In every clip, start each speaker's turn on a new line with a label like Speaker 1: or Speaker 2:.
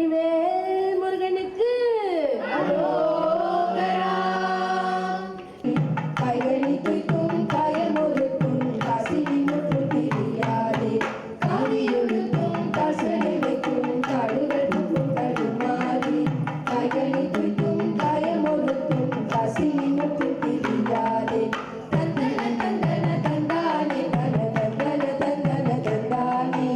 Speaker 1: வெற்றிவேல் முருகனுக்கு கைகளை தூக்கும் காயல் முறுக்கும் காசினி முற்று தெரியாதே காவியொழுக்கும் காசனை வைக்கும் காடுகள் தடுமாறி கைகளை தூக்கும் காயல் முறுக்கும் காசினி முற்று தெரியாதே தந்தன தந்தன தந்தானே தன தந்தன தந்தன தந்தானே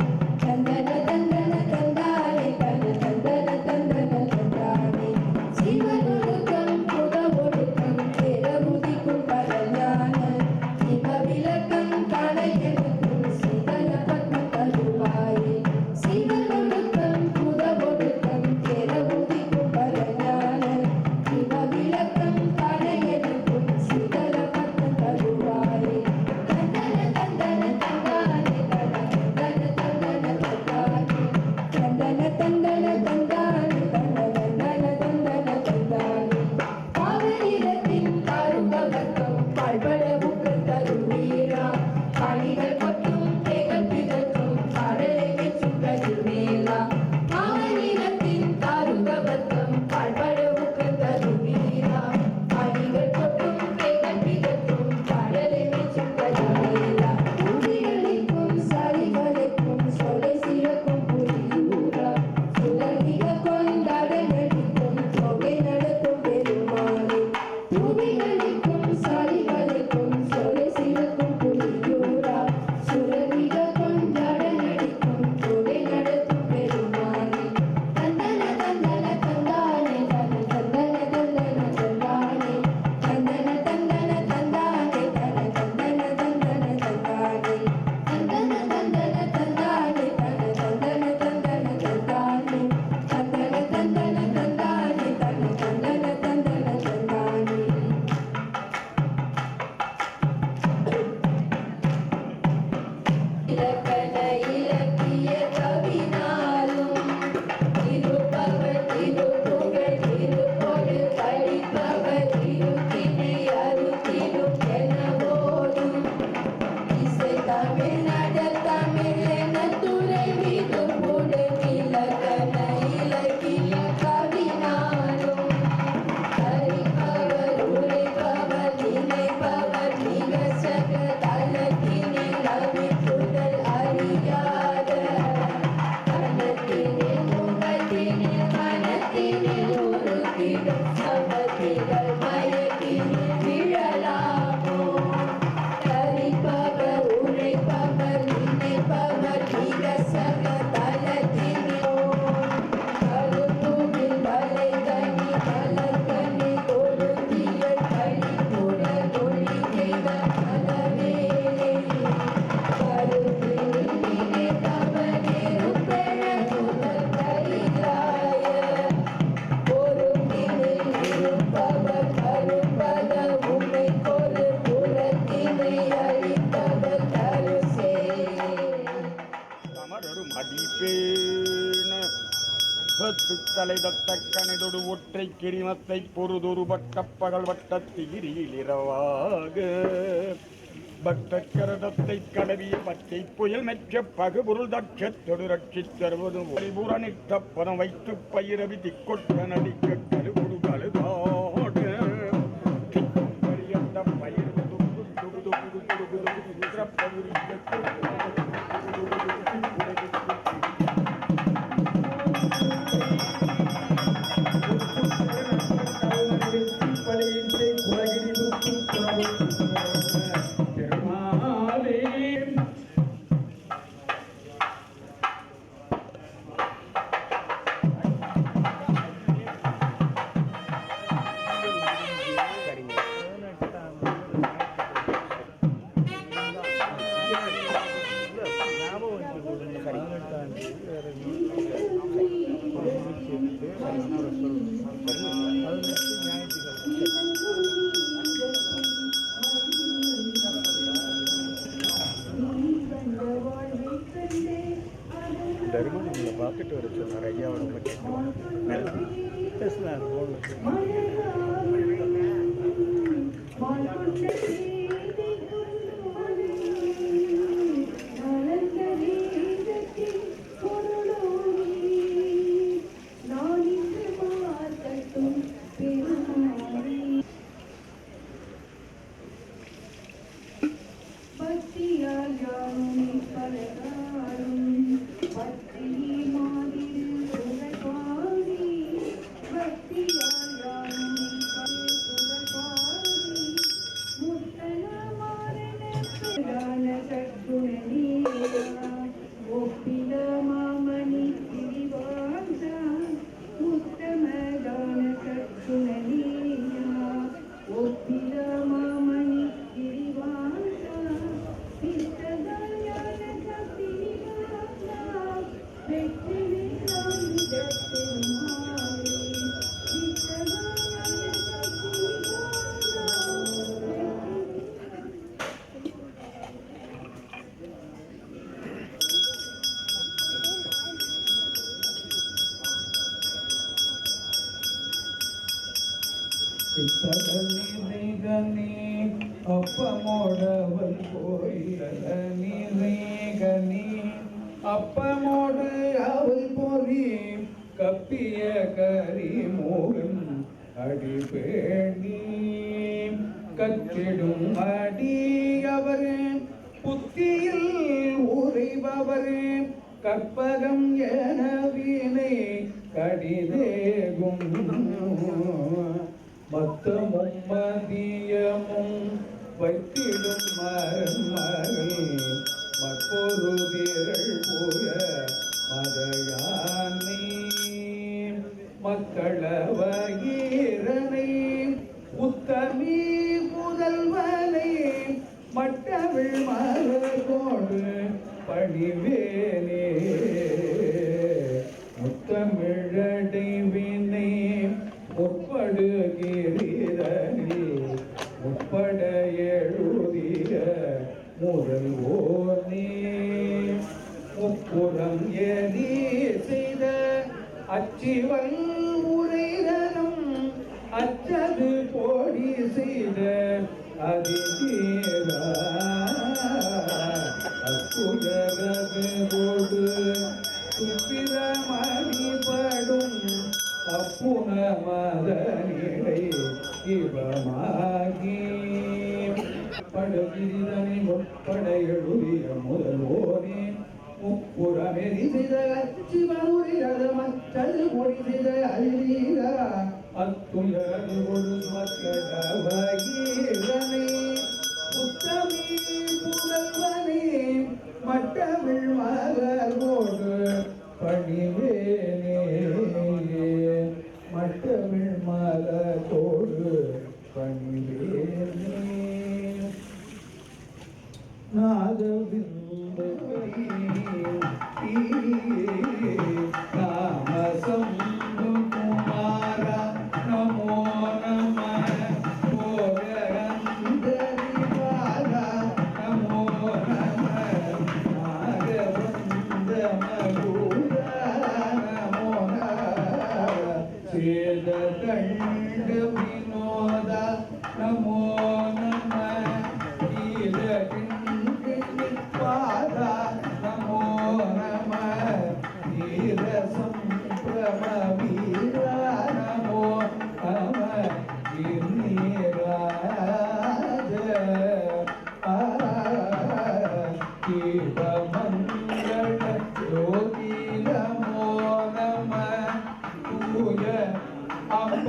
Speaker 1: தந்தன தந்தன தந்தானே தன தந்தன தந்தன தந்தானே சிவனொழுக்கம் புக ஒழுக்கம் பேரமுதிக்கும் பரஞான சிவ விளக்கம் காண எடுக்கும் சீதன பத்ம தருவாயே சிவனொழுக்கம் புக ஒழுக்கம் பேரமுதிக்கும் பரஞான சிவ விளக்கம் காண எடுக்கும் சீதன பத்ம தருவாயே தந்தன தந்தன தந்தானே தன தந்தன தந்தன தந்தானே தந்தன தந்தன தந்தானே தன தந்தன தந்தன தந்தானே காவிரிடத்தின் கருங்கவக்கம் பாழ்பட புக்கள் தரும் வீரா காணிகள் கொட்டும் தேகம் பிதற்றும் கடலை வெற்றும் கதிர்வேலா காவிரிடத்தின் கருங்கவக்கம் பாழ்பட புக்கள் தரும் வீரா காணிகள் கொட்டும் தேகம் பிதற்றும் கடலை வெற்றும் கதிர்வேலா உயிரிழைக்கும் சளிகளுக்கும் சொலை சிறக்கும் புலியூரா சுழலிக கொண்டாட நடிக்கும் தொகை நடக்கும் பெருமாளே பூமிகளுக்கும் சளிகளுக்கும் சொலை சிறக்கும் புலியூரா சுழலிக கொண்டாட நடிக்கும் தொகை நடக்கும் பெருமாளே தந்தன தந்தன தந்தானே தன தந்தன தந்தன தந்தானே தந்தன தந்தன தந்தானே தன தந்தன தந்தன தந்தானே தந்தன தந்தன தந்தானே தன தந்தன தந்தன தந்தானே தந்தன தந்தன தந்தானே தன தந்தன தந்தன தந்தானே இலக்கண இலக்கிய கவினாலும் இருப்பவர் திருப்புகழ் திருப்பொழு படிப்பவர் இருக்கினை அருத்திடும் எனவோடும் இசை தமிழ் நட தமிழ் என துறைவிடும் உடன் இலக்கண இலக்கிய கவினாலும் அறிப்பவர் உரைப்பவர் நினைப்பவர் மிக சக தலத்தினில் அவிப்புதல் அறியாத கணத்தினில் முகத்தினில் மனத்தினில் உருத்திடும் சமத்திகள் மயக்கினில் விழலாமோ அறிப்பவர் உரைப்பவர் நினைப்பவர் மிக சக தலத்தினில் கருத்துமில் வலை தனி கலக்கனி கொழுந்தியல் கழிப்புற ஒளி செய்த மலவேலே கருத்தினில் நினைத்தவனேருப்பென முதல் கைலாய பொருத்தினில் இருப்பவர் கருப்பத உண்மை கொரு புறத்தினை அழித்தவர் தருசே
Speaker 2: அமரரும் அடிப்பேன தலை தத்த கணிதொடு ஒற்றை கிரிமத்தை பொறுதொரு பட்டப்பகல் வட்டத்திகிரியில் இரவாக பக்தக்கரதத்தை கடவிய பச்சை புயல் மெச்ச பகுபொருள் தட்சத்தொடு ரட்சித் தருவது ஒளிபுறனிட்ட பதம் வைத்து பயிரவி திக்கொட்ட நடிக்க கழுகுடு கழுதாட திக்கொப்பரியந்த பயிர் துகு துகு துகு துகு துகு சிறப்பகுரிய தர்மபுரியில் பார்த்துட்டு வர சொன்னார் ஐயா ரொம்ப கேட்குவாங்க பேசுனார்
Speaker 3: நினைகனே அப்பமோடவன் போயிரல நினைகனே அப்பமோடு அவள் பொறி கப்பிய கரி மூலம் அடிபேணி கற்றிடும் அடியவரே புத்தியில் உரைபவரே கற்பகம் என வீணை கடிதேகும் மத்தமும் மதியமும் வைத்திடும் மரமகள் மற்றொரு வீரள் போய மதையானை மக்களவகீரனை உத்தமி முதல்வனை மட்டவிழ் மலர்கோடு பணிவேனே முத்தமிழடைவினை முற்படுகிறீரனி முற்பட எழுதிய முதல்வோனே முப்புறம் எரி செய்த அச்சிவல் உரைதனம் அச்சது போடி செய்த அதிதீரா அத்துயரது சுப்பிரமணிபடும் அப்புன மதனிடை இவமாகி படுகிரிதனை முற்பட எழுதிய முதல்வோனே முப்புறமெறி செய்த அச்சிவனுரிரத மச்சது மொழி செய்த அழிரா அத்துயரது ஒரு மக்களவகீரனை உத்தமி புதல்வனே மட்டமிழ் மலர்கோடு பணிவேனே மட்டமிழ் மலர்கோடு பணிவேனே நாதவிந்து நாம சம்பு குமாரா நமோ நம கோரந்தரிவாரா நமோ நம நாகவந்த மகுரா நமோ நம சேத கண்ட வினோத நமோ நம நமோ நம வீர சம்பிரம வீர நமோ நம வீரராஜ மங்கள ஜோதி நமோ நம தூய அப்ப